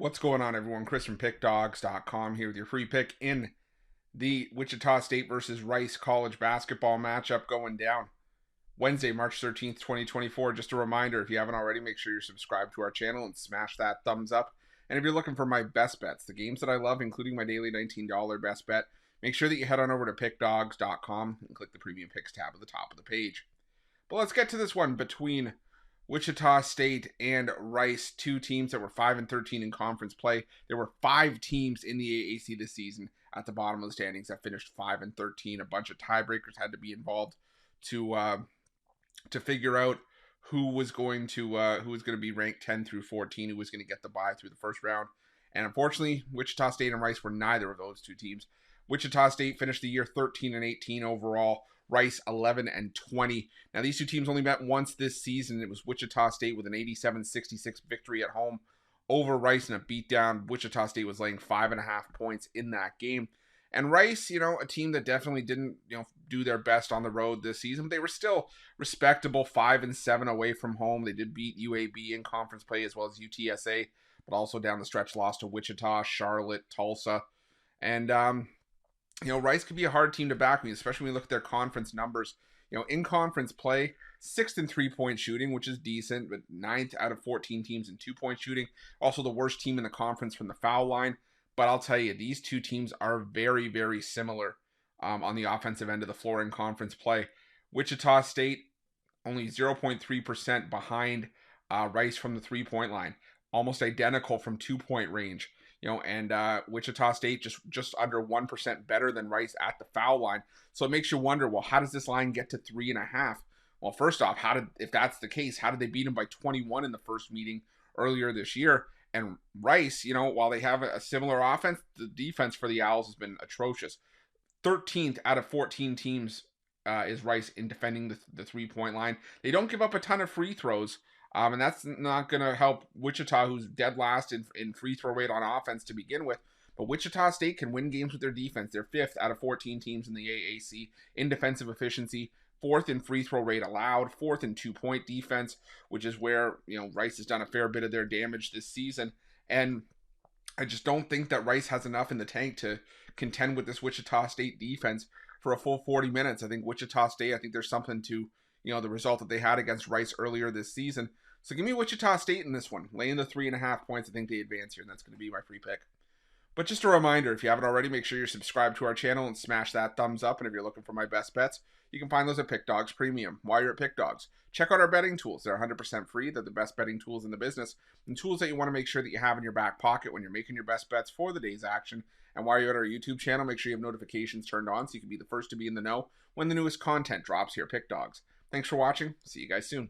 What's going on, everyone? Chris from Pickdawgz.com here with your free pick in the Wichita State versus Rice college basketball matchup going down Wednesday, March 13th, 2024. Just a reminder, if you haven't already, make sure you're subscribed to our channel and smash that thumbs up. And if you're looking for my best bets, the games that I love, including my daily $19 best bet, make sure that you head on over to Pickdawgz.com and click the Premium Picks tab at the top of the page. But let's get to this one between Wichita State and Rice, two teams that were 5-13 in conference play. There were 5 teams in the AAC this season at the bottom of the standings that finished 5-13. A bunch of tiebreakers had to be involved to figure out who was going to be ranked 10 through 14, who was going to get the bye through the first round. And unfortunately, Wichita State and Rice were neither of those two teams. Wichita State finished the year 13-18 overall. Rice 11-20. Now, these two teams only met once this season. It was Wichita State with an 87-66 victory at home over Rice in a beatdown. Wichita State was laying 5.5 points in that game. And Rice, a team that definitely didn't, do their best on the road this season. They were still respectable, 5-7 away from home. They did beat UAB in conference play as well as UTSA, but also down the stretch lost to Wichita, Charlotte, Tulsa. And Rice could be a hard team to back, especially when you look at their conference numbers. In conference play, 6th in 3-point shooting, which is decent, but 9th out of 14 teams in 2-point shooting. Also the worst team in the conference from the foul line. But I'll tell you, these two teams are very, very similar on the offensive end of the floor in conference play. Wichita State only 0.3% behind Rice from the 3-point line. Almost identical from 2-point range. And Wichita State just under 1% better than Rice at the foul line. So it makes you wonder, well, how does this line get to 3.5? Well, first off, if that's the case, how did they beat them by 21 in the first meeting earlier this year? And Rice, while they have a similar offense, the defense for the Owls has been atrocious. 13th out of 14 teams is Rice in defending the 3-point line. They don't give up a ton of free throws. And that's not going to help Wichita, who's dead last in free throw rate on offense to begin with. But Wichita State can win games with their defense. They're 5th out of 14 teams in the AAC in defensive efficiency, 4th in free throw rate allowed, 4th in 2-point defense, which is where Rice has done a fair bit of their damage this season. And I just don't think that Rice has enough in the tank to contend with this Wichita State defense for a full 40 minutes. I think Wichita State, there's something to the result that they had against Rice earlier this season. So give me Wichita State in this one. Laying the 3.5 points, I think they advance here, and that's going to be my free pick. But just a reminder, if you haven't already, make sure you're subscribed to our channel and smash that thumbs up. And if you're looking for my best bets, you can find those at Pick Dawgz Premium. While you're at Pick Dawgz, check out our betting tools. They're 100% free. They're the best betting tools in the business, and tools that you want to make sure that you have in your back pocket when you're making your best bets for the day's action. And while you're at our YouTube channel, make sure you have notifications turned on so you can be the first to be in the know when the newest content drops here at Pick Dawgz. Thanks for watching. See you guys soon.